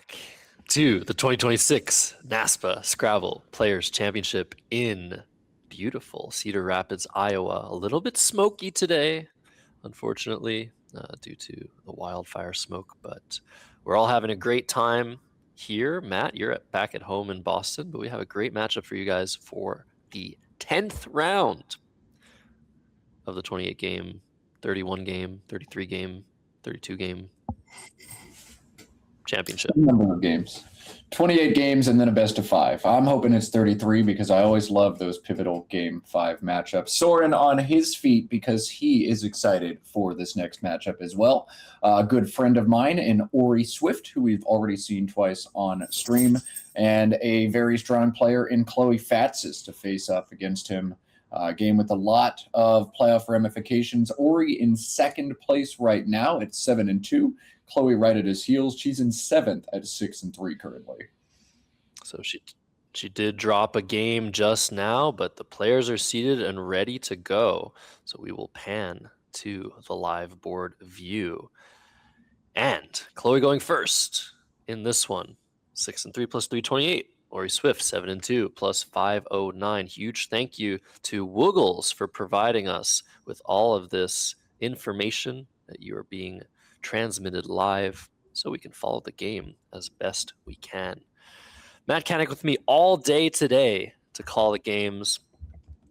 back to the 2026 NASPA Scrabble Players Championship in beautiful Cedar Rapids, Iowa. A little bit smoky today, unfortunately, due to the wildfire smoke, but we're all having a great time here. Matt, you're back at home in Boston, but we have a great matchup for you guys for the 10th round of the 28 game, 31 game, 33 game, 32 game championship. Number of games. 28 games and then a best of 5. I'm hoping it's 33 because I always love those pivotal game 5 matchups. Soren on his feet because he is excited for this next matchup as well. A good friend of mine in Orry Swift, who we've already seen twice on stream, and a very strong player in Chloe Fatsis to face off against him. Game with a lot of playoff ramifications. Orry in second place right now at 7-2. Chloe right at his heels. She's in 7th at 6-3 currently. So she did drop a game just now, but the players are seated and ready to go. So we will pan to the live board view. And Chloe going first in this one. 6-3 plus 328. Orry Swift 7-2 plus 509. Huge thank you to Woogles for providing us with all of this information that you are being transmitted live so we can follow the game as best we can. Matt Canik with me all day today to call the games.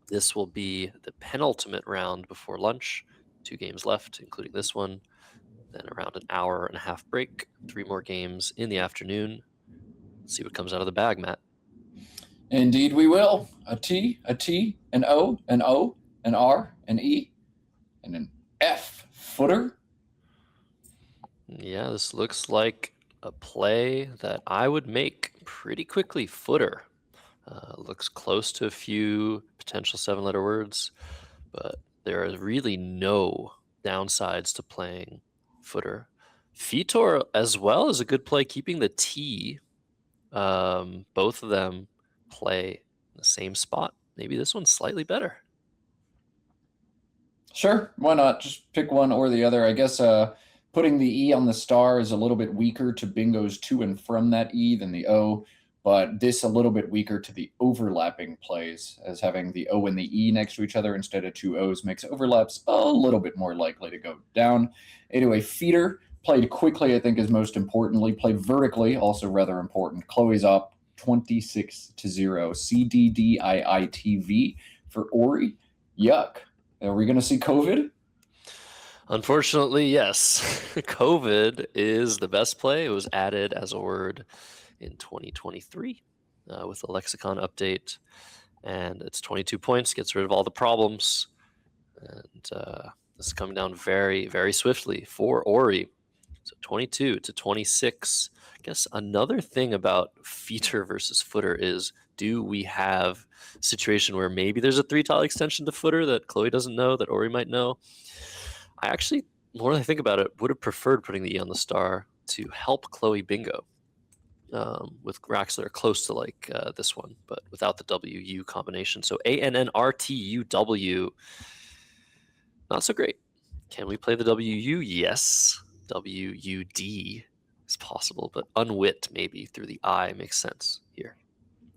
This will be the penultimate round before lunch. 2 games left, including this one. Then around an hour and a half break. 3 more games in the afternoon. Let's see what comes out of the bag, Matt. Indeed we will. A T, an O, an R, an E, and an F. Footer. Yeah, this looks like a play that I would make pretty quickly. Footer. Looks close to a few potential 7-letter words, but there are really no downsides to playing footer. Fetor as well is a good play, keeping the T. Both of them play in the same spot. Maybe this one's slightly better. Sure, why not? Just pick one or the other. I guess putting the E on the star is a little bit weaker to bingos to and from that E than the O, but this a little bit weaker to the overlapping plays, as having the O and the E next to each other instead of 2 O's makes overlaps a little bit more likely to go down. Anyway, feeder played quickly, I think, is most importantly. Played vertically, also rather important. Chloe's up 26-0. CDDIITV for Orry. Yuck. Are we going to see COVID? Unfortunately, yes. COVID is the best play. It was added as a word in 2023 with the lexicon update. And it's 22 points, gets rid of all the problems. And this is coming down very, very swiftly for Orry. So 22-26. I guess another thing about feater versus footer is, do we have a situation where maybe there's a 3-tile extension to footer that Chloe doesn't know, that Orry might know? I actually, more than I think about it, would have preferred putting the E on the star to help Chloe bingo with racks that are close to like this one, but without the WU combination. So ANNRTUW, not so great. Can we play the WU? Yes. WUD is possible, but unwit maybe through the I makes sense here.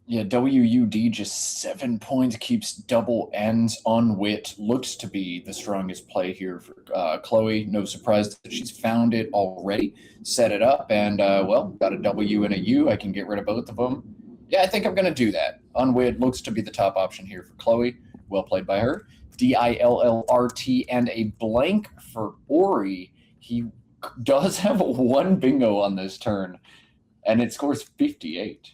Yeah, WUD just 7 points, keeps double N's. Unwit looks to be the strongest play here for Chloe. No surprise that she's found it already, set it up, and, well, got a W and a U. I can get rid of both of them. Yeah, I think I'm going to do that. Unwit looks to be the top option here for Chloe. Well played by her. DILLRT and a blank for Orry. He does have 1 bingo on this turn, and it scores 58.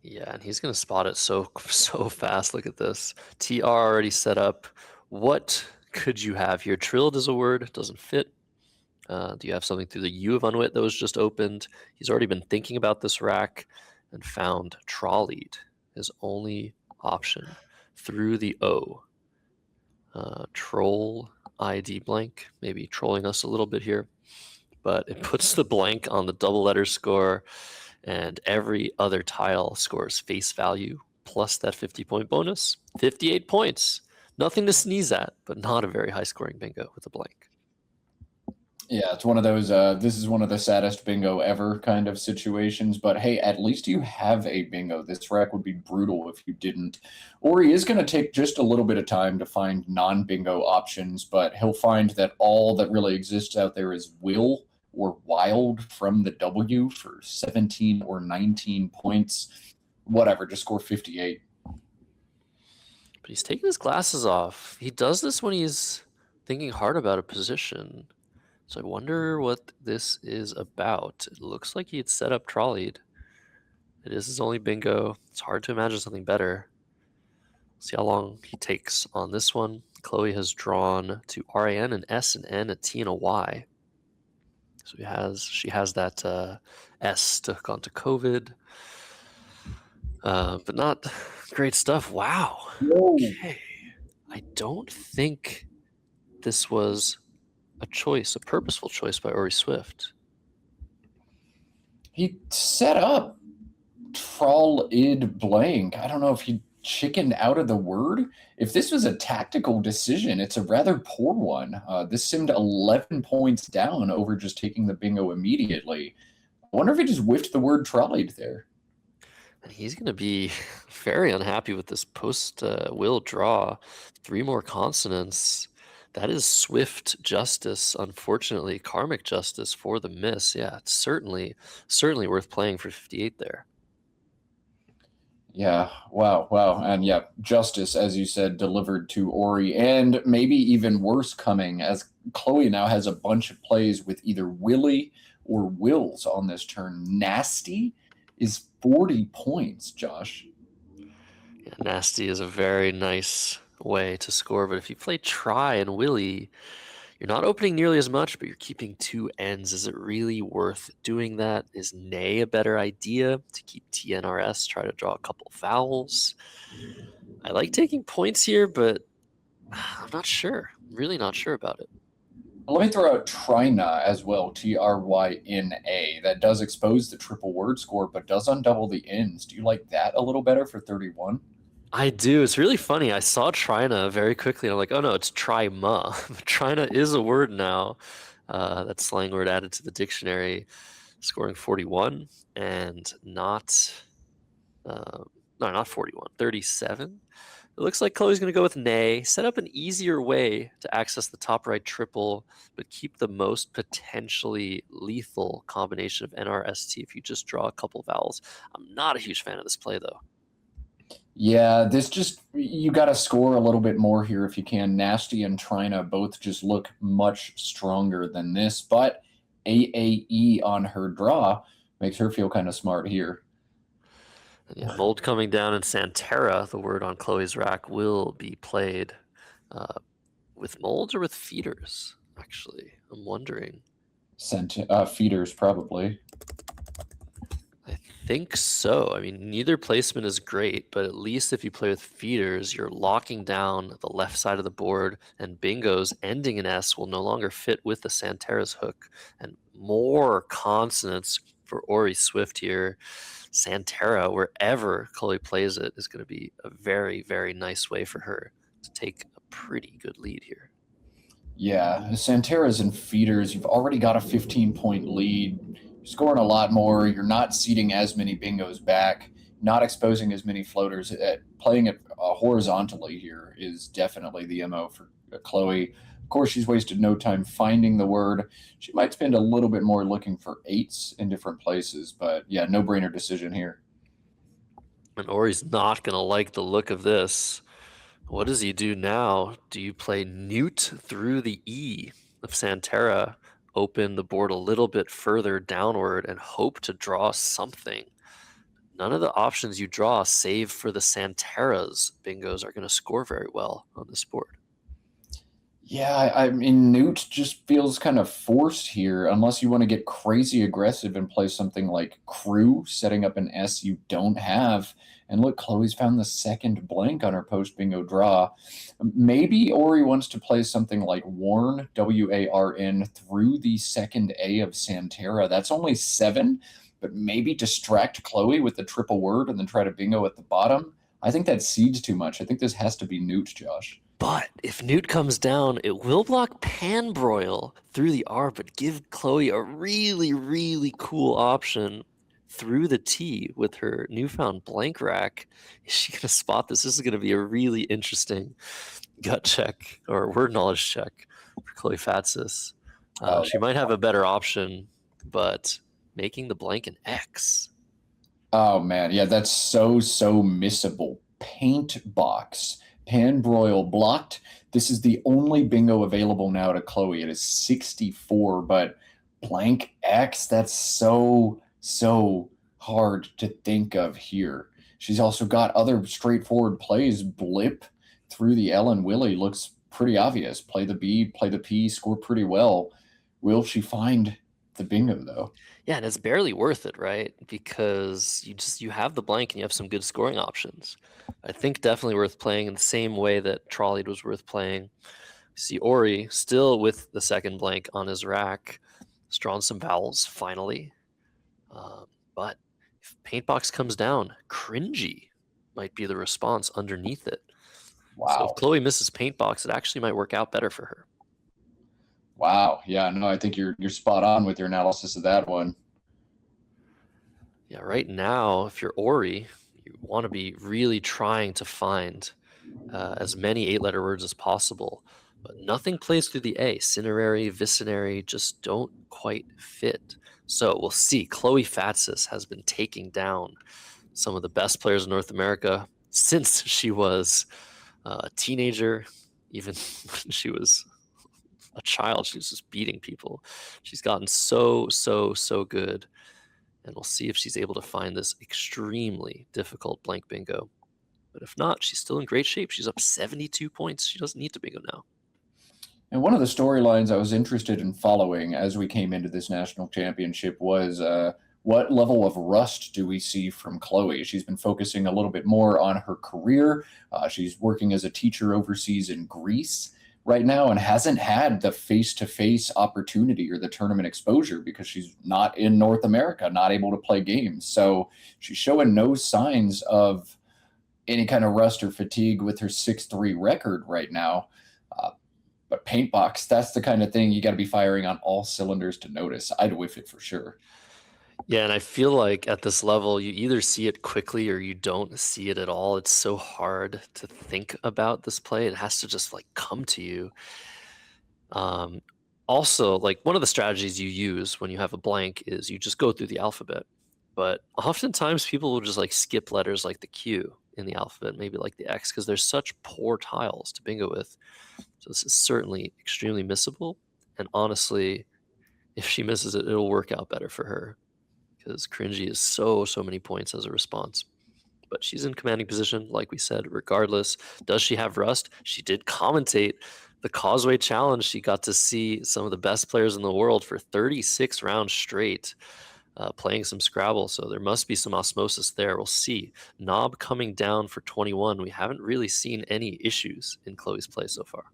Yeah, and he's going to spot it so fast. Look at this. TR already set up. What could you have here? Trilled is a word. It doesn't fit. Do you have something through the U of unwit that was just opened? He's already been thinking about this rack and found trolleyed, his only option, through the O. Troll ID blank, maybe trolling us a little bit here, but it puts the blank on the double letter score, and every other tile scores face value plus that 50-point bonus. 58 points. Nothing to sneeze at, but not a very high scoring bingo with a blank. Yeah, it's one of those, this is one of the saddest bingo ever kind of situations. But hey, at least you have a bingo. This rack would be brutal if you didn't. Or he is going to take just a little bit of time to find non bingo options, but he'll find that all that really exists out there is will or wild from the W for 17 or 19 points. Whatever, just score 58. But he's taking his glasses off. He does this when he's thinking hard about a position. So I wonder what this is about. It looks like he had set up trolleyed. It is his only bingo. It's hard to imagine something better. See how long he takes on this one. Chloe has drawn to RAN, an S, an N, a T, and a Y. So she has that S stuck onto COVID. But not great stuff. Wow. Okay. I don't think this was a choice, a purposeful choice by Orry Swift. He set up troll-id blank. I don't know if he chickened out of the word. If this was a tactical decision, it's a rather poor one. This seemed 11 points down over just taking the bingo immediately. I wonder if he just whiffed the word trolleyed there. And he's going to be very unhappy with this post-will draw. 3 more consonants. That is swift justice, unfortunately. Karmic justice for the miss. Yeah, it's certainly worth playing for 58 there. Yeah, wow. And yeah, justice, as you said, delivered to Orry. And maybe even worse coming, as Chloe now has a bunch of plays with either Willie or Wills on this turn. Nasty is 40 points, Josh. Yeah, nasty is a very nice way to score, but if you play try and Willie, you're not opening nearly as much, but you're keeping 2 ends. Is it really worth doing that? Is nay a better idea to keep TNRS, try to draw a couple vowels? I like taking points here, but I'm not sure. Really not sure about it. Let me throw out Tryna as well, Tryna. That does expose the triple word score, but does undouble the ends. Do you like that a little better for 31? I do. It's really funny. I saw Trina very quickly, and I'm like, oh no, it's try-ma. Trina is a word now. That slang word added to the dictionary, scoring 41, and not 41, 37. It looks like Chloe's going to go with nay, set up an easier way to access the top right triple, but keep the most potentially lethal combination of NRST if you just draw a couple vowels. I'm not a huge fan of this play, though. Yeah, this just, you got to score a little bit more here if you can. Nasty and Trina both just look much stronger than this, but AAE on her draw makes her feel kind of smart here. And yeah, mold coming down in Santera, the word on Chloe's rack, will be played with molds or with feeders, actually. I'm wondering. Feeders, probably. I think so. I mean, neither placement is great, but at least if you play with feeders, you're locking down the left side of the board, and bingos ending in S will no longer fit with the Santera's hook. And more consonants for Orry Swift here. Santera, wherever Chloe plays it, is going to be a very, very nice way for her to take a pretty good lead here. Yeah, Santera's and feeders, you've already got a 15-point lead. You're scoring a lot more. You're not seeding as many bingos back, not exposing as many floaters. Playing it horizontally here is definitely the MO for Chloe. Of course, she's wasted no time finding the word. She might spend a little bit more looking for 8s in different places, but yeah, no-brainer decision here. And Ori's not going to like the look of this. What does he do now? Do you play Newt through the E of Santera, open the board a little bit further downward, and hope to draw something? None of the options you draw, save for the Santera's bingos, are going to score very well on this board. Yeah, I mean, Newt just feels kind of forced here, unless you want to get crazy aggressive and play something like Crew, setting up an S you don't have. And look, Chloe's found the second blank on her post bingo draw. Maybe Orry wants to play something like Warn, WARN, through the second A of Santera. That's only 7, but maybe distract Chloe with the triple word and then try to bingo at the bottom. I think that seeds too much. I think this has to be Newt, Josh. But if Newt comes down, it will block Panbroil through the R, but give Chloe a really, really cool option through the T with her newfound blank rack. Is she going to spot this? This is going to be a really interesting gut check or word knowledge check for Chloe Fatsis. She might have a better option, but making the blank an X. Oh, man. Yeah, that's so missable. Paint box. Panbroil blocked. This is the only bingo available now to Chloe. It is 64, but blank X, that's so hard to think of here. She's also got other straightforward plays. Blip through the L and Willie looks pretty obvious. Play the B, play the P, score pretty well. Will she find the bingo, though? Yeah, and it's barely worth it, right? Because you have the blank and you have some good scoring options. I think definitely worth playing in the same way that Trolleyed was worth playing. See Orry still with the second blank on his rack. He's drawn some vowels finally. But if Paintbox comes down, Cringy might be the response underneath it. Wow. So if Chloe misses Paintbox, it actually might work out better for her. Wow. Yeah, no, I think you're spot on with your analysis of that one. Yeah, right now, if you're Orry, you want to be really trying to find as many 8-letter words as possible, but nothing plays through the A. Cinerary, vicinary just don't quite fit. So we'll see. Chloe Fatsis has been taking down some of the best players in North America since she was a teenager. Even when she was a child, she was just beating people. She's gotten so good. And we'll see if she's able to find this extremely difficult blank bingo. But if not, she's still in great shape. She's up 72 points. She doesn't need to bingo now. And one of the storylines I was interested in following as we came into this national championship was what level of rust do we see from Chloe? She's been focusing a little bit more on her career. She's working as a teacher overseas in Greece right now and hasn't had the face-to-face opportunity or the tournament exposure because she's not in North America, not able to play games. So she's showing no signs of any kind of rust or fatigue with her 6-3 record right now. But Paintbox, that's the kind of thing you got to be firing on all cylinders to notice. I'd whiff it for sure. Yeah, and I feel like at this level, you either see it quickly or you don't see it at all. It's so hard to think about this play. It has to just like come to you. Also, like one of the strategies you use when you have a blank is you just go through the alphabet. But oftentimes people will just like skip letters like the Q in the alphabet, maybe like the X, because there's such poor tiles to bingo with. So this is certainly extremely missable. And honestly, if she misses it, it'll work out better for her because Cringy is so many points as a response. But she's in commanding position, like we said, regardless. Does she have rust? She did commentate the Causeway Challenge. She got to see some of the best players in the world for 36 rounds straight. Playing some Scrabble, so there must be some osmosis there. We'll see. Knob coming down for 21. We haven't really seen any issues in Chloe's play so far.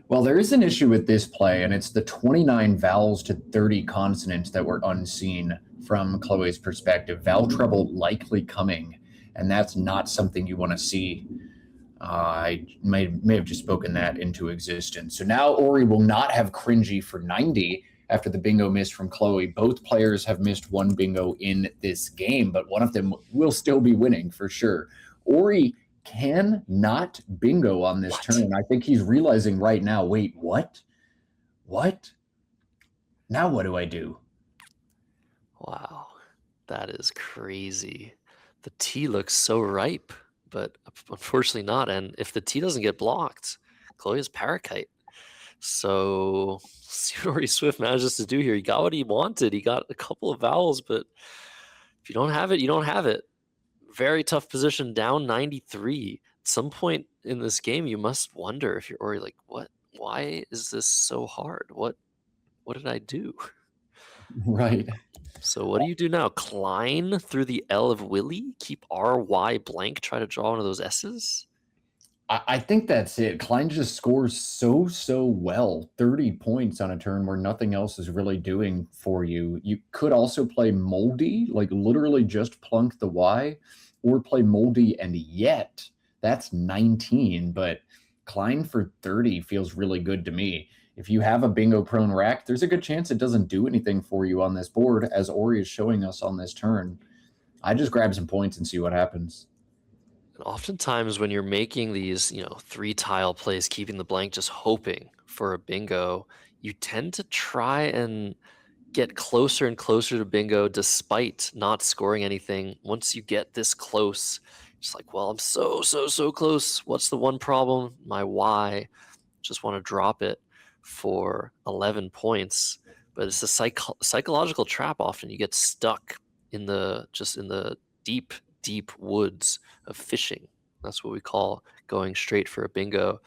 Well, there is an issue with this play, and it's the 29 vowels to 30 consonants that were unseen from Chloe's perspective. Vowel trouble likely coming, and that's not something you want to see. I may have just spoken that into existence. So now Orry will not have Cringy for 90 after the bingo miss from Chloe. Both players have missed one bingo in this game, but one of them will still be winning for sure. Orry can not bingo on this turn. I think he's realizing right now, wait, what? Now what do I do? Wow, that is crazy. The T looks so ripe, but unfortunately not. And if the T doesn't get blocked, Chloe has Paracite. So see what Orry Swift manages to do here. He got what he wanted. He got a couple of vowels, but if you don't have it, you don't have it. Very tough position, down 93. At some point in this game, you must wonder if you're Orry, like, what? Why is this so hard? What did I do? Right. So what do you do now? Klein through the L of Willie? Keep RY blank? Try to draw one of those S's? I think that's it. Klein just scores so well. 30 points on a turn where nothing else is really doing for you. You could also play Moldy, like literally just plunk the Y, or play Moldy and yet. That's 19, but Klein for 30 feels really good to me. If you have a bingo prone rack, there's a good chance it doesn't do anything for you on this board, as Orry is showing us on this turn. I just grab some points and see what happens. And oftentimes when you're making these, 3 tile plays, keeping the blank, just hoping for a bingo, you tend to try and get closer and closer to bingo despite not scoring anything. Once you get this close, it's like, well, I'm so close. What's the one problem? My Y. Just want to drop it for 11 points. But it's a psychological trap often. You get stuck in the deep woods of fishing. That's what we call going straight for a bingo.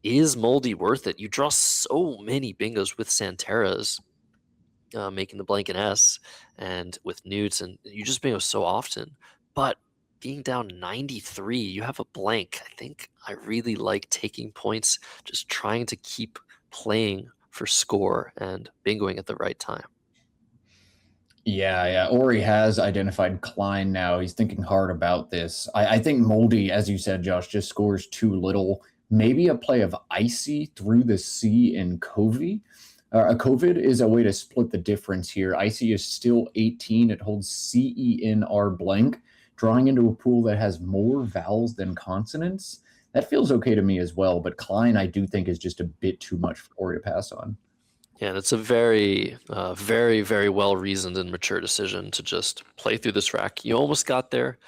Is Moldy worth it? You draw so many bingos with Santeras, making the blank an S, and with newts, and you just bingo so often. But being down 93, you have a blank. I think I really like taking points, just trying to keep playing for score and bingoing at the right time. Yeah. Orry has identified Klein now. He's thinking hard about this. I think Moldy, as you said, Josh, just scores too little. Maybe a play of Icy through the C in Covey. A COVID is a way to split the difference here. Icy is still 18. It holds CENR blank, drawing into a pool that has more vowels than consonants. That feels okay to me as well, but Klein, I do think, is just a bit too much for Orry to pass on. Yeah, and it's a very, very well reasoned and mature decision to just play through this rack. You almost got there.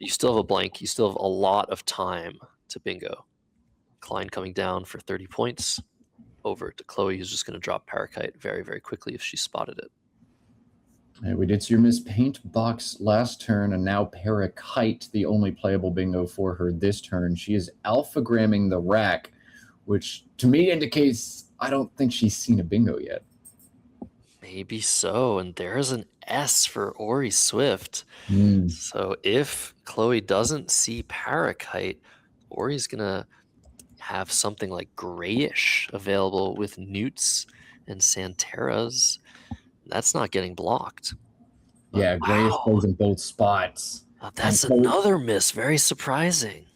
You still have a blank. You still have a lot of time to bingo. Klein coming down for 30 points over to Chloe, who's just going to drop Paracite very quickly if she spotted it. Yeah, we did see her miss Paint Box last turn, and now Paracite, the only playable bingo for her this turn. She is alphagramming the rack, which to me indicates I don't think she's seen a bingo yet. Maybe so, and there's an S for Orry Swift. So if Chloe doesn't see Paracite, Orry's gonna have something like grayish available with newts and Santeras. That's not getting blocked. Yeah, grayish plays in both spots. That's another miss. Very surprising.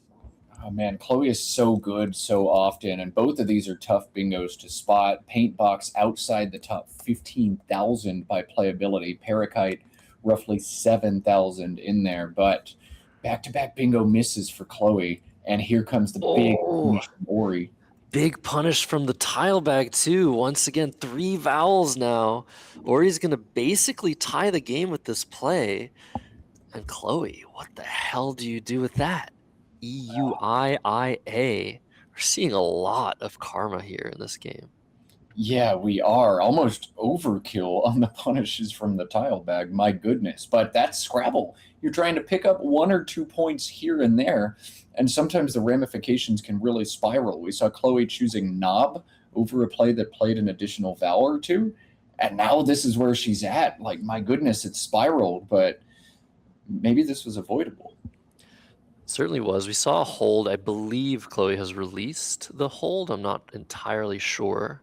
Oh man, Chloe is so good so often, and both of these are tough bingos to spot. Paint Box outside the top 15,000 by playability. Paracite roughly 7,000 in there, but back-to-back bingo misses for Chloe, and here comes the big punish from Orry. Big punish from the tile bag too. Once again, 3 vowels now. Orry's gonna basically tie the game with this play. And Chloe, what the hell do you do with that? EUIIA. We're seeing a lot of karma here in this game. Yeah, we are. Almost overkill on the punishes from the tile bag. My goodness. But that's Scrabble. You're trying to pick up 1 or 2 points here and there, and sometimes the ramifications can really spiral. We saw Chloe choosing knob over a play that played an additional vowel or two, and now this is where she's at. Like, my goodness, it's spiraled, but maybe this was avoidable. Certainly was. We saw a hold. I believe Chloe has released the hold. I'm not entirely sure.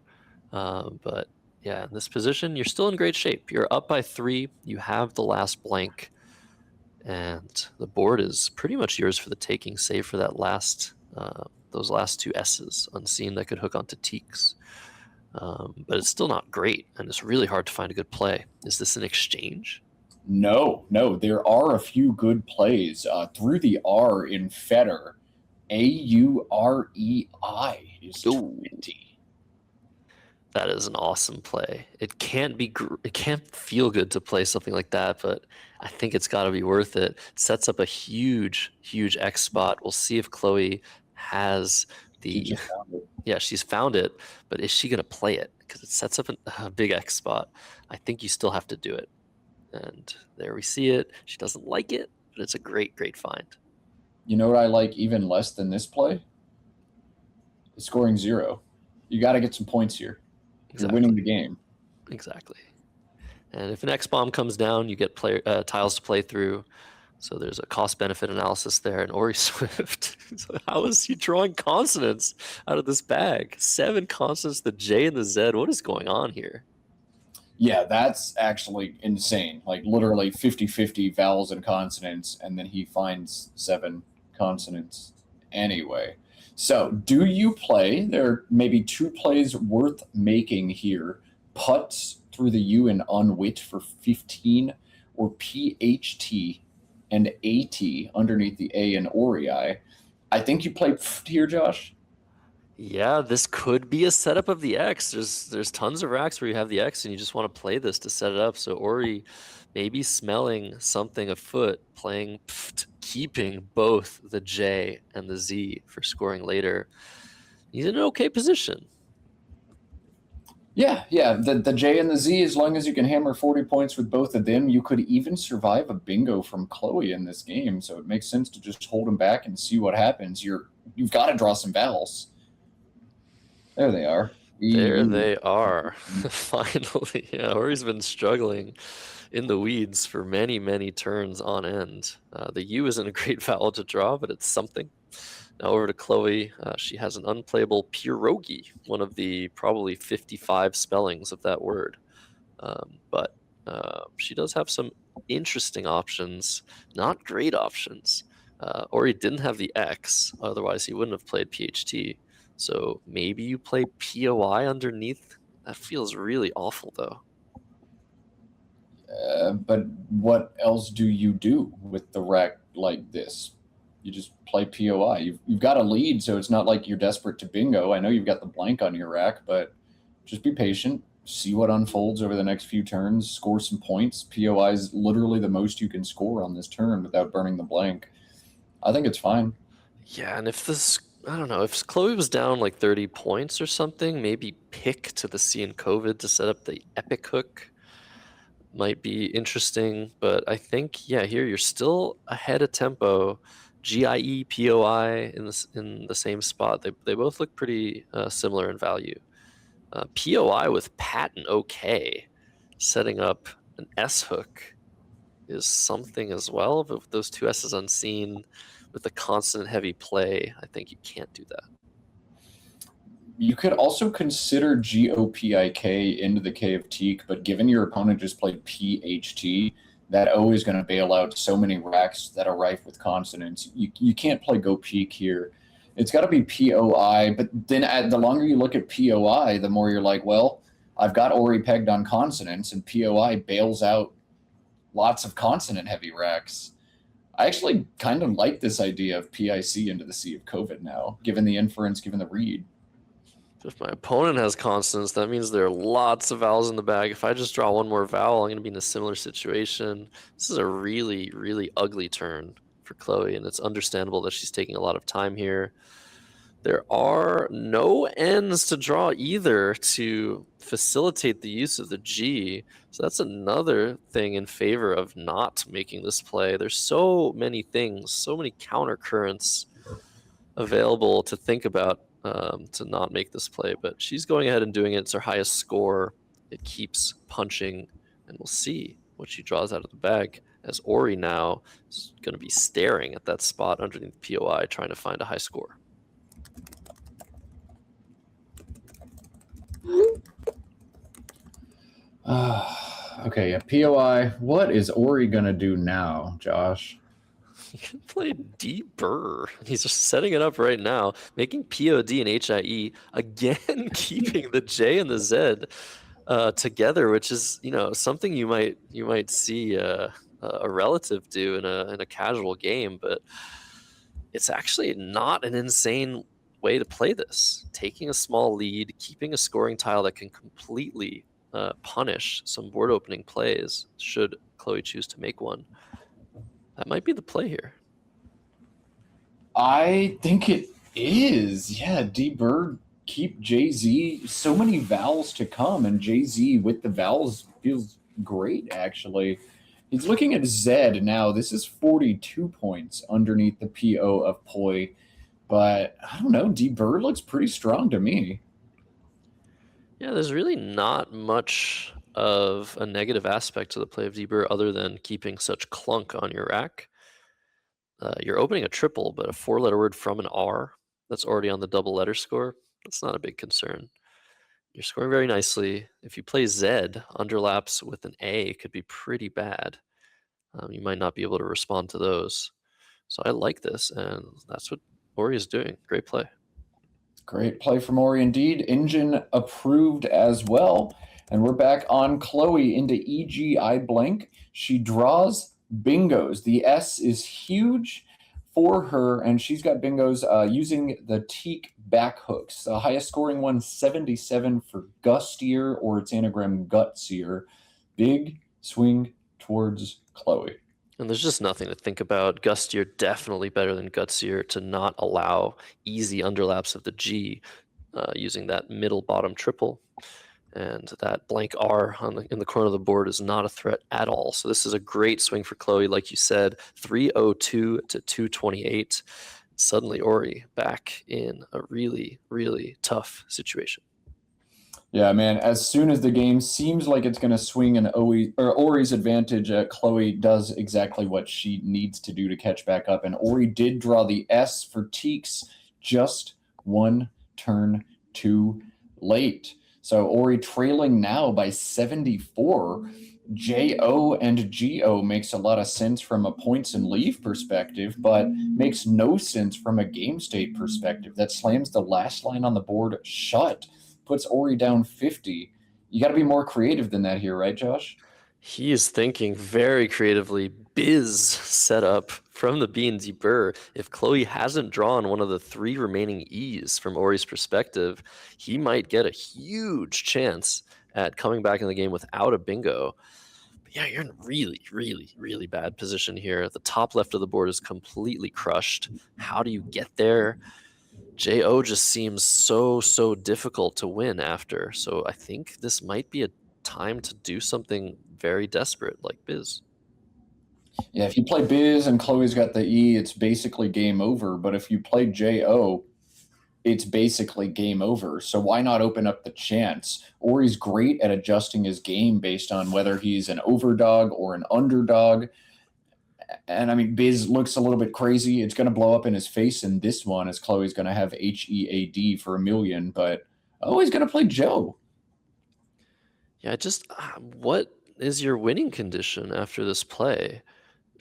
But yeah, in this position, you're still in great shape. You're up by 3. You have the last blank. And the board is pretty much yours for the taking, save for that those last 2 S's unseen that could hook onto teaks. But it's still not great, and it's really hard to find a good play. Is this an exchange? No. There are a few good plays through the R in Fetter. AUREI is 20. That is an awesome play. It can't feel good to play something like that, but I think it's got to be worth it. It sets up a huge X spot. We'll see if Chloe has the. Yeah, she's found it, but is she going to play it? Because it sets up a big X spot. I think you still have to do it. And there we see it. She doesn't like it, but it's a great find. You know what I like even less than this play? Scoring 0. You got to get some points here. You're winning the game. Exactly. And if an X bomb comes down, you get tiles to play through. So there's a cost-benefit analysis there. And Orry Swift, so how is he drawing consonants out of this bag? 7 consonants, the J and the Z. What is going on here? Yeah, that's actually insane. Like literally 50-50 vowels and consonants, and then he finds 7 consonants anyway. So, do you play? There are maybe two plays worth making here: putts through the U and unwit for 15, or PHT and AT underneath the A and Orry. I think you play pft here, Josh. Yeah, this could be a setup of the X. There's tons of racks where you have the X and you just want to play this to set it up. So Ori maybe smelling something afoot, playing pft, keeping both the J and the Z for scoring later. He's in an okay position. Yeah, yeah. The J and the Z, as long as you can hammer 40 points with both of them, you could even survive a bingo from Chloe in this game. So it makes sense to just hold him back and see what happens. You've got to draw some vowels. There they are. There they are. Finally. Yeah, Ori's been struggling in the weeds for many, many turns on end. The U isn't a great vowel to draw, but it's something. Now over to Chloe. She has an unplayable pierogi, one of the probably 55 spellings of that word. But she does have some interesting options, not great options. Ori didn't have the X, otherwise he wouldn't have played PHT. So maybe you play POI underneath. That feels really awful, though. But what else do you do with the rack like this? You just play POI. You've got a lead, so it's not like you're desperate to bingo. I know you've got the blank on your rack, but just be patient. See what unfolds over the next few turns. Score some points. POI is literally the most you can score on this turn without burning the blank. I think it's fine. Yeah, and if this, I don't know, if Chloe was down like 30 points or something, maybe pick to the C in COVID to set up the epic hook might be interesting. But I think, yeah, here you're still ahead of tempo. GIE, POI in the same spot. They both look pretty similar in value. POI with patent OK, setting up an S hook is something as well. But with those two S's unseen, with a constant heavy play, I think you can't do that. You could also consider GOPIK into the K of Teak, but given your opponent just played PHT, that O is going to bail out so many racks that are rife with consonants. You can't play Go Peak here. It's got to be POI, but then the longer you look at POI, the more you're like, well, I've got Ori pegged on consonants, and POI bails out lots of consonant-heavy racks. I actually kind of like this idea of PIC into the C of COVID now, given the inference, given the read. If my opponent has consonants, that means there are lots of vowels in the bag. If I just draw one more vowel, I'm going to be in a similar situation. This is a really, really ugly turn for Chloe, and it's understandable that she's taking a lot of time here. There are no ends to draw either to facilitate the use of the G. So that's another thing in favor of not making this play. There's so many things, so many counter currents available to think about to not make this play. But she's going ahead and doing it. It's her highest score. It keeps punching, and we'll see what she draws out of the bag, as Ori now is going to be staring at that spot underneath POI, trying to find a high score. Okay, yeah, POI. What is Ori gonna do now, Josh? He can play D Burr. He's just setting it up right now, making POD and HIE again, keeping the J and the Z together, which is something you might see a relative do in a casual game, but it's actually not an insane way to play this. Taking a small lead, keeping a scoring tile that can completely punish some board opening plays, should Chloe choose to make one. That might be the play here. I think it is. Yeah, D Bird, keep Jay-Z. So many vowels to come, and Jay-Z with the vowels feels great, actually. He's looking at Z now. This is 42 points underneath the PO of Poi. But I don't know. D Bird looks pretty strong to me. Yeah, there's really not much of a negative aspect to the play of D Burr other than keeping such clunk on your rack. You're opening a triple, but a 4-letter word from an R that's already on the double letter score, that's not a big concern. You're scoring very nicely. If you play Z, underlaps with an A could be pretty bad. You might not be able to respond to those. So I like this, and that's what Orry is doing. Great play. Great play from Orry indeed. Engine approved as well. And we're back on Chloe into EGI blank. She draws bingos. The S is huge for her, and she's got bingos using the teak back hooks. The highest scoring one, 77 for Gustier, or its anagram Gutsier. Big swing towards Chloe. And there's just nothing to think about. Gustier definitely better than Gutsier to not allow easy underlaps of the G using that middle bottom triple. And that blank R in the corner of the board is not a threat at all. So this is a great swing for Chloe. Like you said, 302 to 228. Suddenly Orry back in a really, really tough situation. Yeah, man. As soon as the game seems like it's going to swing in Orry's advantage, Chloe does exactly what she needs to do to catch back up. And Orry did draw the S for Teaks just one turn too late. So Orry trailing now by 74. JO and GO makes a lot of sense from a points and leave perspective, but makes no sense from a game state perspective. That slams the last line on the board shut. Puts Orry down 50. You got to be more creative than that here, right, Josh? He is thinking very creatively. Biz setup from the B&D Burr. If Chloe hasn't drawn one of the 3 remaining E's from Orry's perspective, he might get a huge chance at coming back in the game without a bingo. But yeah, you're in a really, really, really bad position here. The top left of the board is completely crushed. How do you get there? JO just seems so difficult to win after. So I think this might be a time to do something very desperate like Biz. Yeah, if you play Biz and Chloe's got the E, it's basically game over. But if you play JO, it's basically game over. So why not open up the chance? Orry's great at adjusting his game based on whether he's an overdog or an underdog. And I mean, Biz looks a little bit crazy. It's going to blow up in his face in this one, as Chloe's going to have HEAD for $1 million. But he's going to play Joe. Yeah, just what is your winning condition after this play?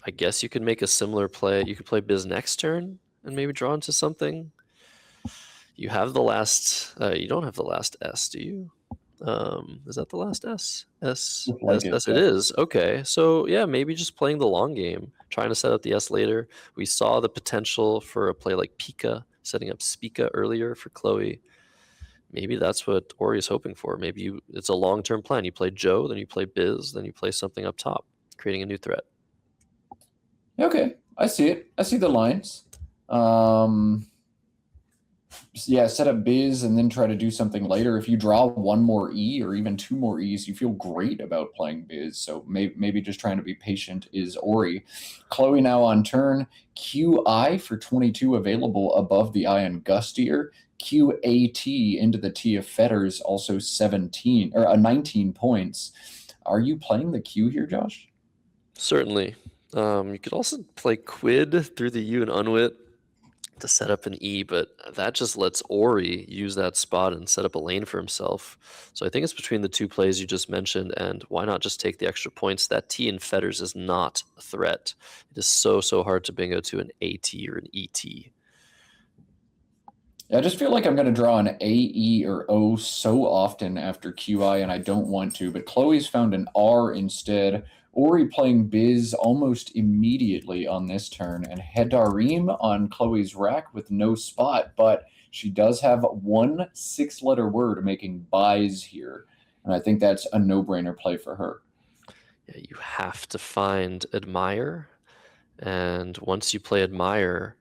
I guess you could make a similar play. You could play Biz next turn and maybe draw into something. You have the last. You don't have the last S, do you? Is that the last S? S. It is. Okay, so yeah, maybe just playing the long game, trying to set up the S later. We saw the potential for a play like Pika, setting up Spika earlier for Chloe. Maybe that's what Orry is hoping for. Maybe it's a long-term plan. You play Joe, then you play Biz, then you play something up top, creating a new threat. Okay, I see it. I see the lines. Yeah, set up Biz and then try to do something later. If you draw 1 more E or even 2 more E's, you feel great about playing Biz. So maybe just trying to be patient is Orry. Chloe now on turn. QI for 22 available above the I on Gustier. QAT into the T of Fetters, also 19 points. Are you playing the Q here, Josh? Certainly. You could also play Quid through the U and Unwit to set up an E, but that just lets Orry use that spot and set up a lane for himself. So I think it's between the 2 plays you just mentioned, and why not just take the extra points? That T in Fetters is not a threat. It is so hard to bingo to an AT or an ET. I just feel like I'm going to draw an AE or O so often after QI, and I don't want to. But Chloe's found an R instead. Orry playing Biz almost immediately on this turn, and Hedarim on Chloe's rack with no spot, but she does have 1 6-letter word making buys here. And I think that's a no-brainer play for her. Yeah, you have to find Admire, and once you play Admire,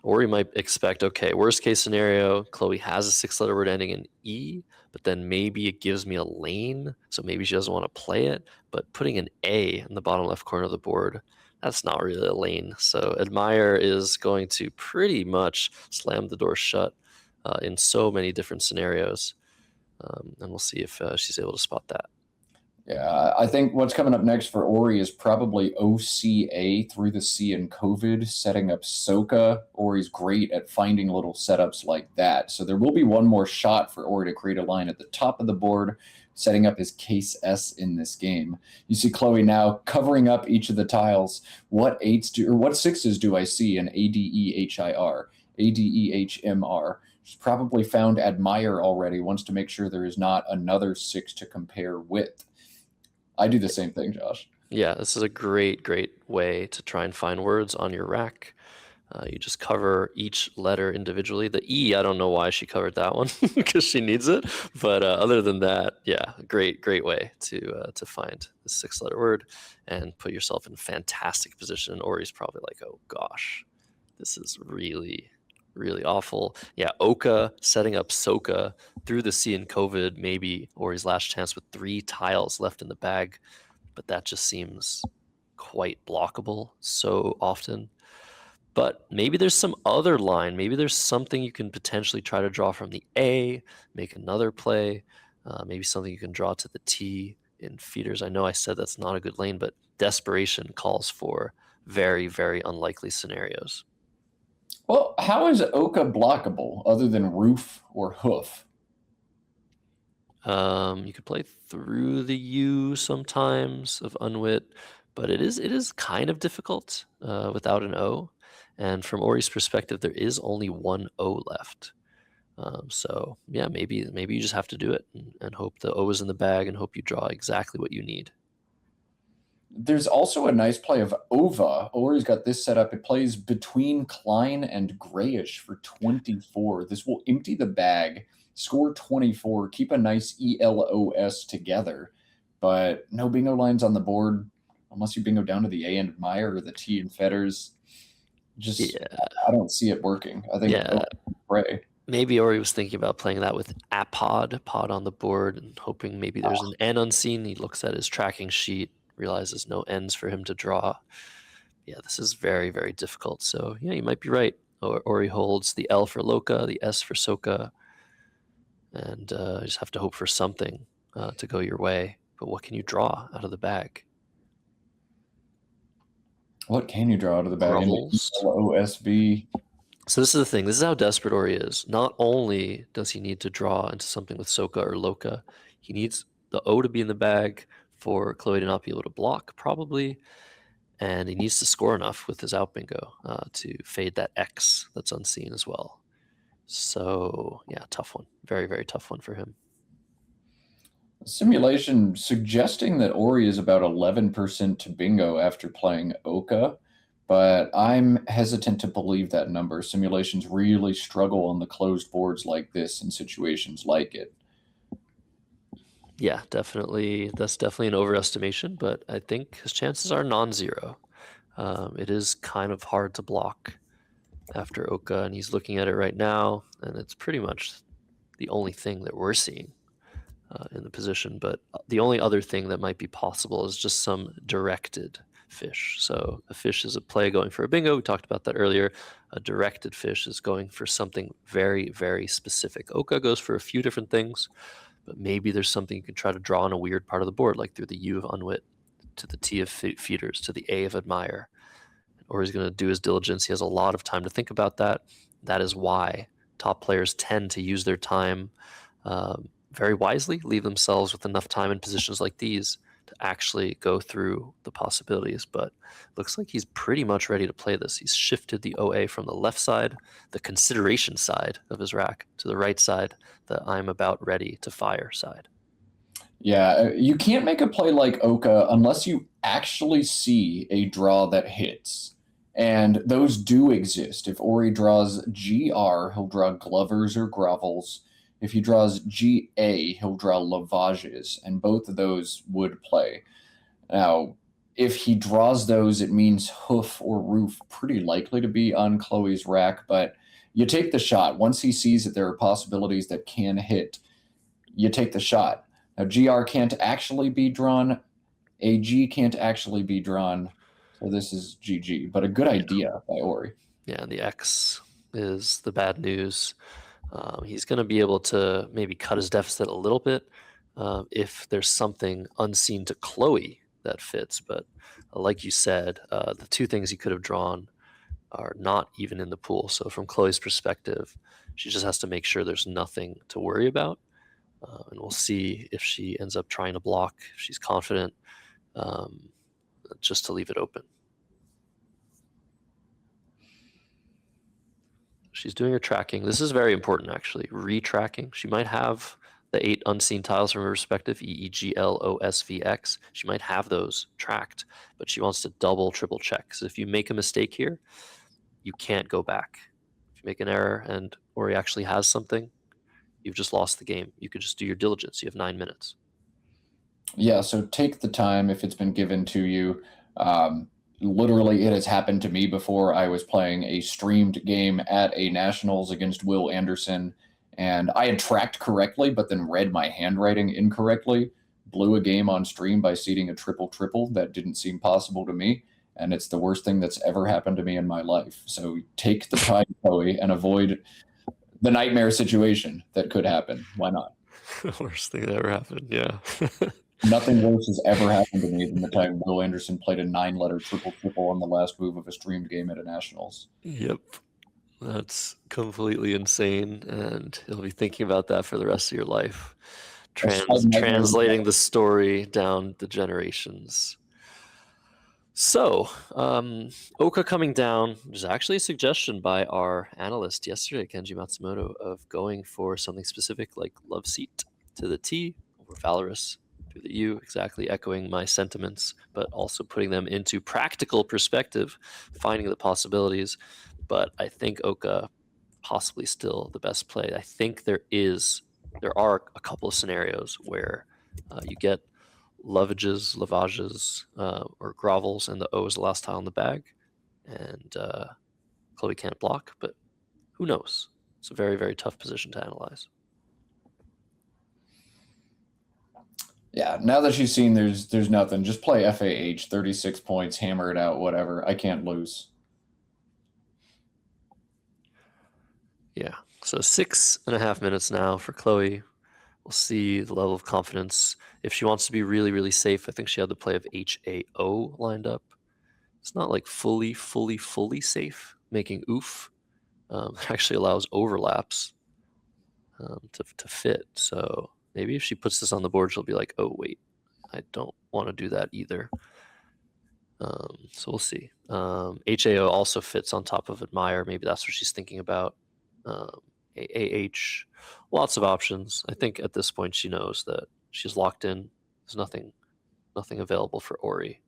Orry might expect, okay, worst case scenario, Chloe has a 6-letter word ending in E, but then maybe it gives me a lane, so maybe she doesn't want to play it. But putting an A in the bottom left corner of the board, that's not really a lane. So Admire is going to pretty much slam the door shut in so many different scenarios. And we'll see if she's able to spot that. Yeah, I think what's coming up next for Orry is probably OCA through the C in COVID, setting up Soka. Orry's great at finding little setups like that. So there will be 1 more shot for Orry to create a line at the top of the board, setting up his case S in this game. You see Chloe now covering up each of the tiles. What 6s do I see in ADEHIR, ADEHMR? She's probably found Admire already, wants to make sure there is not another 6 to compare with. I do the same thing, Josh. Yeah, this is a great way to try and find words on your rack. You just cover each letter individually. The E, I don't know why she covered that one because she needs it. But other than that, yeah, great way to find the 6-letter word and put yourself in fantastic position. Orry's probably like, oh gosh, this is really awful. Yeah, Oka setting up Soka through the C in COVID, maybe Orry's last chance with 3 tiles left in the bag, but that just seems quite blockable so often. But maybe there's some other line. Maybe there's something you can potentially try to draw from the A, make another play. Maybe something you can draw to the T in feeders. I know I said that's not a good lane, but desperation calls for very unlikely scenarios. Well, how is Oka blockable other than roof or hoof? You could play through the U sometimes of Unwit, but it is kind of difficult without an O. And from Orry's perspective, there is only one O left. So yeah, maybe you just have to do it and hope the O is in the bag and hope you draw exactly what you need. There's also a nice play of Ova. Orry's got this set up. It plays between Klein and Grayish for 24. This will empty the bag, score 24, keep a nice ELOS together, but no bingo lines on the board unless you bingo down to the A and Admire or the T and Fetters. Just, Yeah. I don't see it working. I think pray. Maybe Orry was thinking about playing that with pod on the board and hoping maybe there's an N unseen. He looks at his tracking sheet, realizes no N's for him to draw. Yeah, this is very difficult. So yeah, you might be right. Orry holds the L for Loka, the S for Soka, and you just have to hope for something to go your way. But what can you draw out of the bag? What can you draw out of the bag? Grovels. OSB. So this is the thing. This is how desperate Orry is. Not only does he need to draw into something with Soka or Loka, he needs the O to be in the bag for Chloe to not be able to block, probably. And he needs to score enough with his out bingo to fade that X that's unseen as well. So yeah, tough one. Very tough one for him. Simulation suggesting that Orry is about 11% to bingo after playing Oka, but I'm hesitant to believe that number. Simulations really struggle on the closed boards like this in situations like it. Yeah, definitely. That's definitely an overestimation, but I think his chances are non-zero. It is kind of hard to block after Oka, and he's looking at it right now, and it's pretty much the only thing that we're seeing in the position. But the only other thing that might be possible is just some directed fish. So a fish is a play going for a bingo. We talked about that earlier. A directed fish is going for something very specific. Oka goes for a few different things, but maybe there's something you can try to draw on a weird part of the board, like through the U of Unwit, to the T of Feeders, to the A of Admire. Or he's going to do his diligence. He has a lot of time to think about that. That is why top players tend to use their time very wisely, leave themselves with enough time in positions like these to actually go through the possibilities. But looks like he's pretty much ready to play this. He's shifted the OA from the left side, the consideration side of his rack, to the right side, the I'm about ready to fire side. Yeah, you can't make a play like Oka unless you actually see a draw that hits. And those do exist. If Orry draws GR, he'll draw Glovers or Grovels. If he draws GA, he'll draw Lavages, and both of those would play. Now, if he draws those, it means hoof or roof pretty likely to be on Chloe's rack, but you take the shot. Once he sees that there are possibilities that can hit, you take the shot. Now, GR can't actually be drawn. AG can't actually be drawn. So this is GG, but a good idea by Orry. Yeah, and the X is the bad news. He's going to be able to maybe cut his deficit a little bit if there's something unseen to Chloe that fits. But like you said, the two things he could have drawn are not even in the pool. So from Chloe's perspective, she just has to make sure there's nothing to worry about. And we'll see if she ends up trying to block, if she's confident, just to leave it open. She's doing her tracking. This is very important, actually. Retracking. She might have the 8 unseen tiles from her respective E, E, G, L, O, S, V, X. She might have those tracked, but she wants to double, triple check. So if you make a mistake here, you can't go back. If you make an error and Orry actually has something, you've just lost the game. You could just do your diligence. You have 9 minutes. Yeah, so take the time if it's been given to you. Literally, it has happened to me before. I was playing a streamed game at a Nationals against Will Anderson, and I had tracked correctly, but then read my handwriting incorrectly, blew a game on stream by seeding a triple-triple that didn't seem possible to me, and it's the worst thing that's ever happened to me in my life. So take the time, Chloe, and avoid the nightmare situation that could happen. Why not? Worst thing that ever happened, yeah. Nothing worse has ever happened to me than the time Will Anderson played a 9-letter triple-triple on the last move of a streamed game at a Nationals. Yep. That's completely insane, and you'll be thinking about that for the rest of your life. Translating the story down the generations. So, Oka coming down, there's actually a suggestion by our analyst yesterday, Kenji Matsumoto, of going for something specific like Love Seat to the T over Valorous to the U, exactly echoing my sentiments, but also putting them into practical perspective, finding the possibilities. But I think Oka possibly still the best play. I think there are a couple of scenarios where you get lavages, or grovels, and the O is the last tile in the bag, and Chloe can't block, but who knows? It's a very, very tough position to analyze. Yeah, now that she's seen there's nothing, just play FAH, 36 points, hammer it out, whatever. I can't lose. Yeah, so 6.5 minutes now for Chloe. We'll see the level of confidence. If she wants to be really, really safe, I think she had the play of HAO lined up. It's not like fully safe, making oof. It actually allows overlaps to fit. So maybe if she puts this on the board, she'll be like, oh, wait, I don't want to do that either. So we'll see. HAO also fits on top of Admire. Maybe that's what she's thinking about. AH, lots of options. I think at this point she knows that she's locked in. There's nothing available for Orry.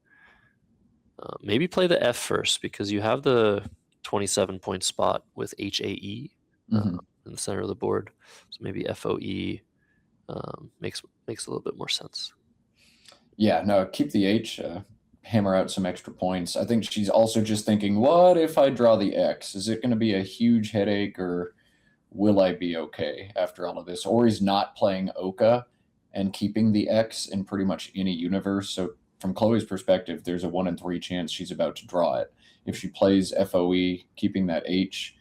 Maybe play the F first because you have the 27-point spot with HAE in the center of the board. So maybe FOE makes a little bit more sense. Yeah, no, keep the H, hammer out some extra points. I think she's also just thinking, what if I draw the X? Is it going to be a huge headache, or will I be okay after all of this? Orry's not playing Oka and keeping the X in pretty much any universe. So from Chloe's perspective, there's a 1 in 3 chance she's about to draw it. If she plays FOE, keeping that H,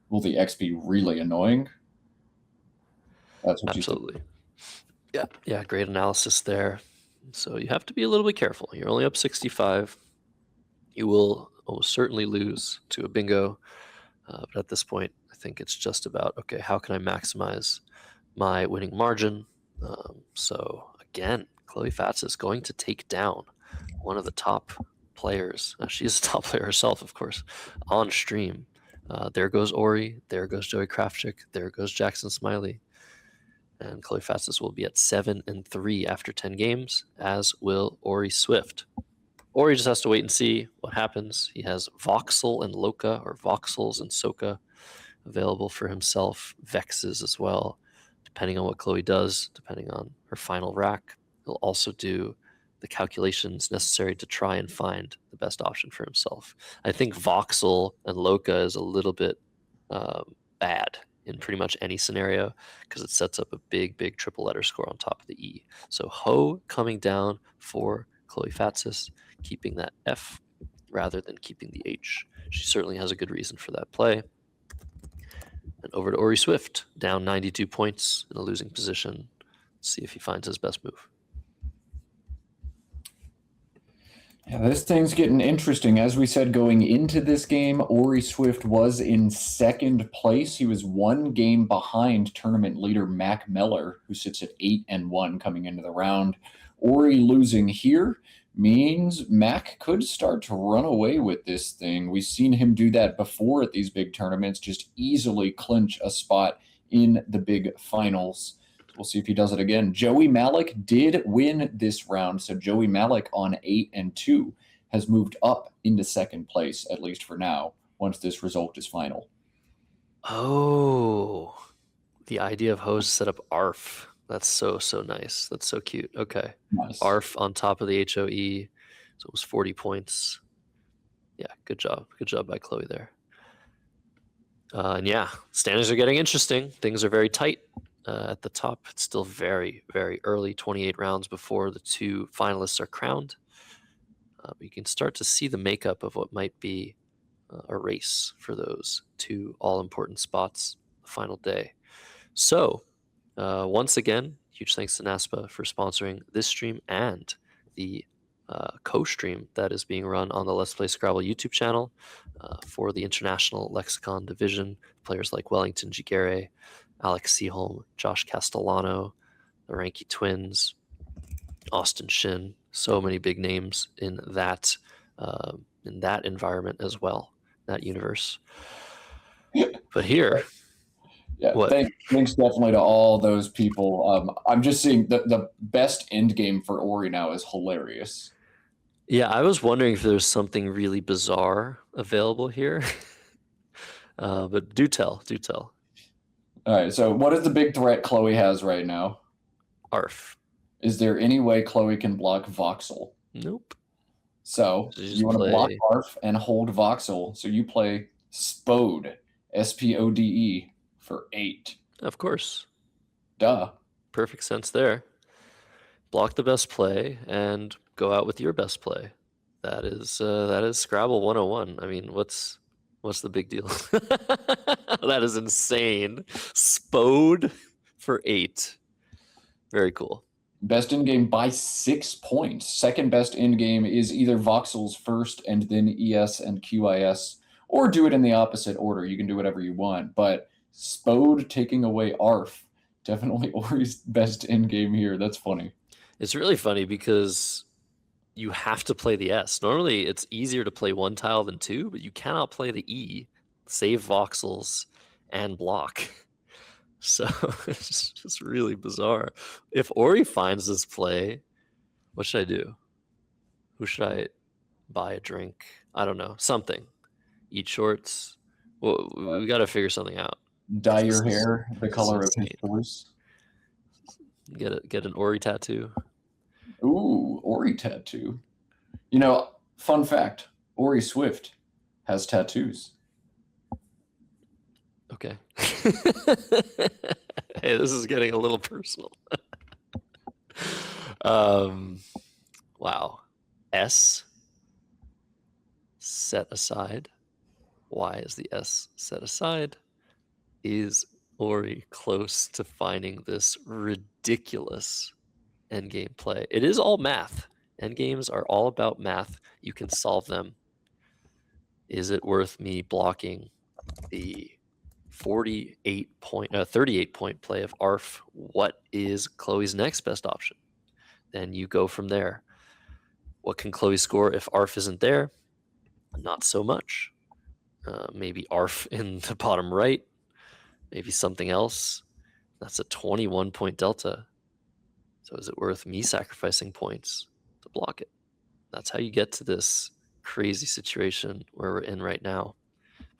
will the X be really annoying? That's what Absolutely. Yeah, great analysis there. So you have to be a little bit careful. You're only up 65. You will almost certainly lose to a bingo. But at this point, I think it's just about, okay, how can I maximize my winning margin? So again, Chloe Fatsis is going to take down one of the top players. She's a top player herself, of course, on stream. There goes Orry. There goes Joey Krafchick. There goes Jackson Smiley. And Chloe Fatsis will be at 7-3 after 10 games, as will Orry Swift. Orry just has to wait and see what happens. He has Voxel and Loka, or Voxels and Soka, available for himself. Vexes as well, depending on what Chloe does, depending on her final rack. He'll also do the calculations necessary to try and find the best option for himself. I think Voxel and Loka is a little bit bad in pretty much any scenario because it sets up a big triple letter score on top of the E. So Ho coming down for Chloe Fatsis, keeping that F rather than keeping the H. She certainly has a good reason for that play. And over to Orry Swift, down 92 points in a losing position. Let's see if he finds his best move. Yeah, this thing's getting interesting. As we said, going into this game, Orry Swift was in second place. He was 1 game behind tournament leader Mac Meller, who sits at 8-1 coming into the round. Orry losing here means Mac could start to run away with this thing. We've seen him do that before at these big tournaments, just easily clinch a spot in the big finals. We'll see if he does it again. Joey Malik did win this round, so Joey Malik on 8-2 has moved up into second place, at least for now, once this result is final. Oh, the idea of host set up ARF. That's so nice. That's so cute. Okay. Nice. ARF on top of the HOE. So it was 40 points. Yeah, good job. Good job by Chloe there. And yeah, standings are getting interesting. Things are very tight at the top. It's still very, very early, 28 rounds before the two finalists are crowned. But you can start to see the makeup of what might be a race for those two all-important spots the final day. So, once again, huge thanks to NASPA for sponsoring this stream and the co-stream that is being run on the Let's Play Scrabble YouTube channel for the International Lexicon Division. Players like Wellington Giguere, Alex Seaholm, Josh Castellano, the Ranky Twins, Austin Shin. So many big names in that environment as well, that universe. But here, yeah, thanks definitely to all those people. I'm just seeing the best end game for Orry now is hilarious. Yeah, I was wondering if there's something really bizarre available here. But do tell. All right, so what is the big threat Chloe has right now? ARF. Is there any way Chloe can block Voxel? Nope. So you want to block ARF and hold Voxel. So you play Spode, Spode, for 8. Of course. Duh. Perfect sense there. Block the best play and go out with your best play. That is Scrabble 101. I mean, what's the big deal? That is insane. Spode for 8. Very cool. Best in game by 6 points. Second best in game is either Voxel's first and then ES and QIS, or do it in the opposite order. You can do whatever you want. But Spode taking away ARF, definitely Orry's best in game here. That's funny. It's really funny because you have to play the S. Normally, it's easier to play one tile than two, but you cannot play the E, save voxels, and block. So it's just really bizarre. If Orry finds this play, what should I do? Who should I buy a drink? I don't know. Something. Eat shorts. Well, we got to figure something out. Dye your hair the color of his choice. Get an Orry tattoo. Ooh, Orry tattoo. You know, fun fact, Orry Swift has tattoos. Okay. Hey, this is getting a little personal. Wow. S set aside. Why is the S set aside? Is Orry close to finding this ridiculous endgame play? It is all math. Endgames are all about math. You can solve them. Is it worth me blocking the 38 point play of ARF? What is Chloe's next best option? Then you go from there. What can Chloe score if ARF isn't there? Not so much. Maybe ARF in the bottom right. Maybe something else. That's a 21 point delta. So is it worth me sacrificing points to block it? That's how you get to this crazy situation where we're in right now,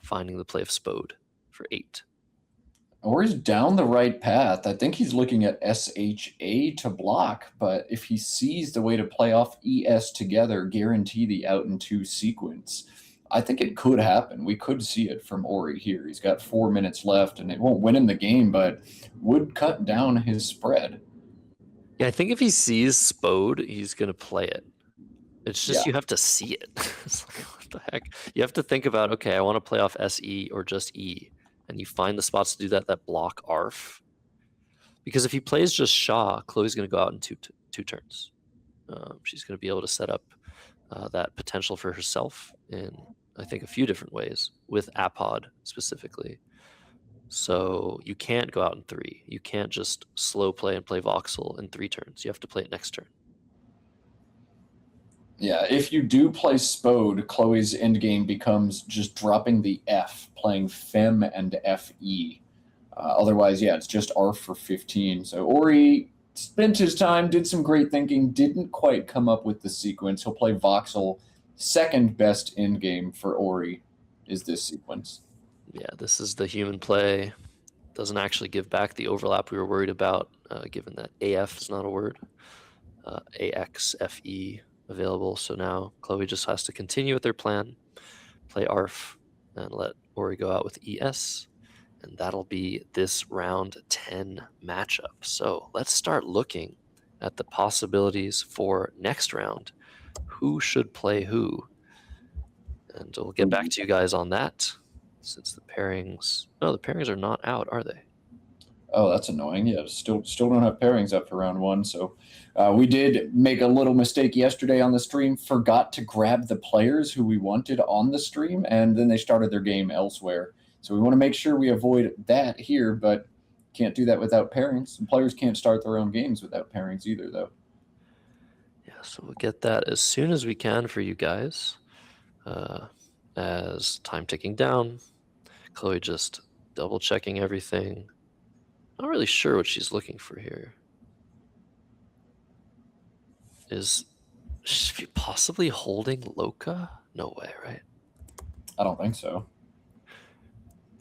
finding the play of Spode for 8. Orry's down the right path. I think he's looking at SHA to block, but if he sees the way to play off ES together, guarantee the out and 2 sequence, I think it could happen. We could see it from Orry here. He's got 4 minutes left, and it won't win in the game, but would cut down his spread. Yeah, I think if he sees Spode, he's going to play it. It's just you have to see it. It's like, what the heck? You have to think about, okay, I want to play off SE or just E. And you find the spots to do that block ARF. Because if he plays just Shah, Chloe's going to go out in two turns. She's going to be able to set up that potential for herself in, I think, a few different ways, with Apod specifically. So you can't go out in 3. You can't just slow play and play Voxel in 3 turns. You have to play it next turn. Yeah, if you do play Spode, Chloe's endgame becomes just dropping the F, playing Fem and Fe. Otherwise, yeah, it's just R for 15. So Orry spent his time, did some great thinking, didn't quite come up with the sequence. He'll play Voxel. Second best endgame for Orry is this sequence. Yeah, this is the human play. Doesn't actually give back the overlap we were worried about, given that AF is not a word. AXFE available. So now Chloe just has to continue with their plan, play ARF, and let Orry go out with ES. And that'll be this round 10 matchup. So let's start looking at the possibilities for next round. Who should play who? And we'll get back to you guys on that since the pairings. No, the pairings are not out, are they? Oh, that's annoying. Yeah, still don't have pairings up for round 1. So we did make a little mistake yesterday on the stream. Forgot to grab the players who we wanted on the stream, and then they started their game elsewhere. So we want to make sure we avoid that here, but can't do that without pairings. And players can't start their own games without pairings either, though. Yeah, so we'll get that as soon as we can for you guys. As time ticking down, Chloe just double checking everything. Not really sure what she's looking for here. Is she possibly holding Loka? No way, right? I don't think so.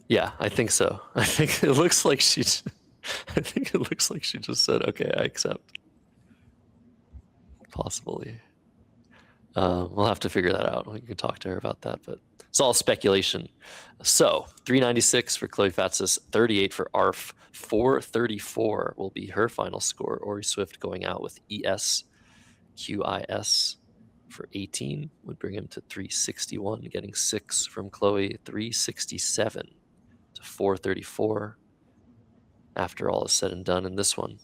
Yeah, I think so. I think it looks like she just said, "Okay, I accept." Possibly. We'll have to figure that out. We can talk to her about that, but it's all speculation. So 396 for Chloe Fatsis, 38 for ARF, 434 will be her final score. Orry Swift going out with ES, QIS for 18 would bring him to 361, getting 6 from Chloe, 367 to 434 after all is said and done in this one.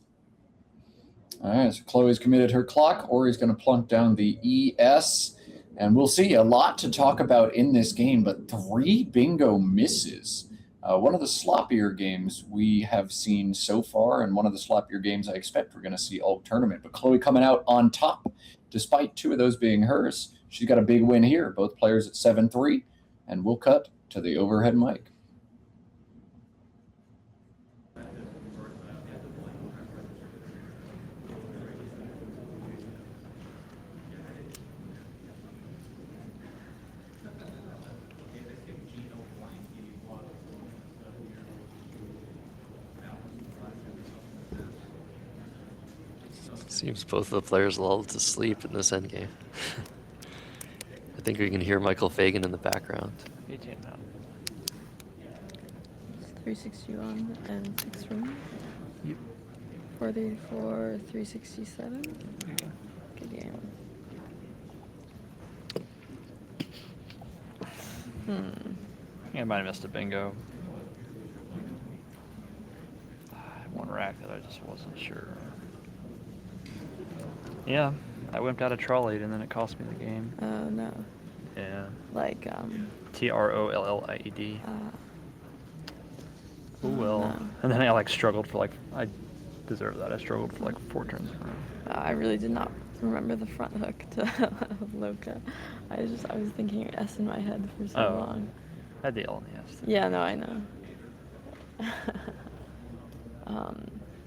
All right, so Chloe's committed her clock. Orry's going to plunk down the ES, and we'll see a lot to talk about in this game, but 3 bingo misses. One of the sloppier games we have seen so far, and one of the sloppier games I expect we're going to see all tournament. But Chloe coming out on top, despite 2 of those being hers. She's got a big win here, both players at 7-3, and we'll cut to the overhead mic. Seems both of the players lulled to sleep in this endgame. I think we can hear Michael Fagan in the background. 361 and 6 for me. Yep. 434, 367. Good game. I might have missed a bingo. I had one rack that I just wasn't sure. Yeah, I wimped out a trolley and then it cost me the game. Oh no. Yeah. Like, TROLLIED. Oh well. No. And then I struggled for I deserve that. I struggled for 4 turns in a row. I really did not remember the front hook to Loka. I was thinking S in my head for so long. I had the L and the S. Yeah, no, I know.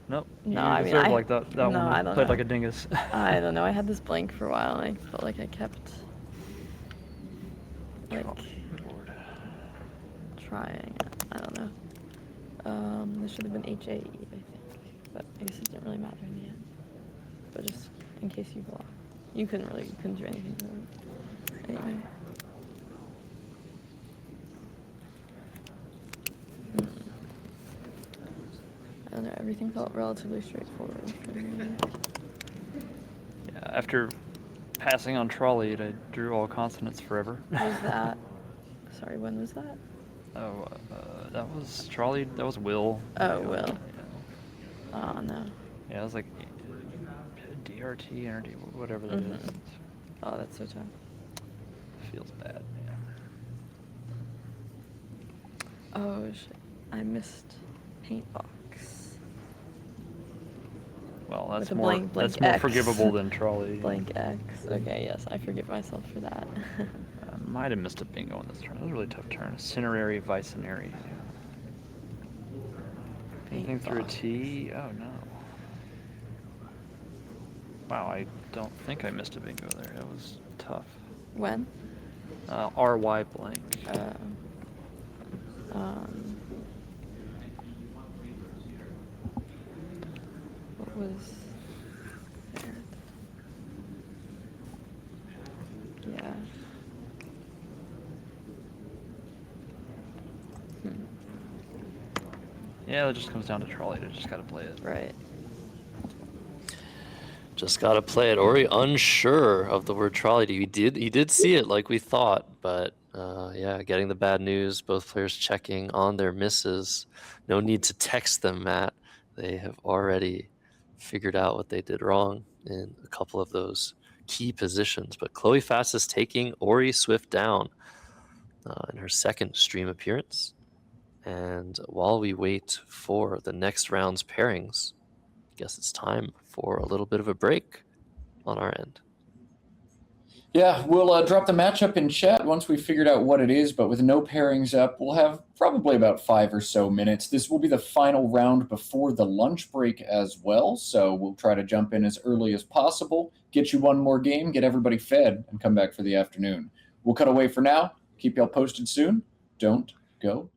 Nope. No, you I mean, deserve that no, one. I don't Played know. like a dingus. I don't know. I had this blank for a while, and I felt like I kept Oh, Lord. trying. I don't know. There should have been HAE, I think, but I guess it didn't really matter in the end. But just in case you blocked, you couldn't do anything to them. Anyway. I don't know. Everything felt relatively straightforward for me. Yeah, after passing on trolley, I drew all consonants forever. Was that? Sorry, when was that? Oh, that was trolley. That was Will. Oh, Will. Yeah. Oh no. Yeah, it was like DRT, NRT, whatever that is. Oh, that's so tough. Feels bad, man. Oh shit! I missed paint box. Well, that's a more blank that's more X. forgivable than trolley. Blank X. Okay, yes, I forgive myself for that. I might have missed a bingo in this turn. That was a really tough turn. Cinerary, Vicinary. Anything through a Box. T? Oh no. Wow, I don't think I missed a bingo there. That was tough. When? RY blank. What was there? Yeah. Yeah, it just comes down to trolley. You just gotta play it. Right. Just got to play it. Orry unsure of the word trolley. He did see it like we thought, but yeah, getting the bad news. Both players checking on their misses. No need to text them, Matt. They have already figured out what they did wrong in a couple of those key positions. But Chloe Fatsis taking Orry Swift down in her second stream appearance. And while we wait for the next round's pairings, I guess it's time for a little bit of a break on our end. Yeah, we'll drop the matchup in chat once we've figured out what it is, but with no pairings up, we'll have probably about 5 or so minutes. This will be the final round before the lunch break as well, so we'll try to jump in as early as possible, get you one more game, get everybody fed, and come back for the afternoon. We'll cut away for now. Keep y'all posted soon. Don't go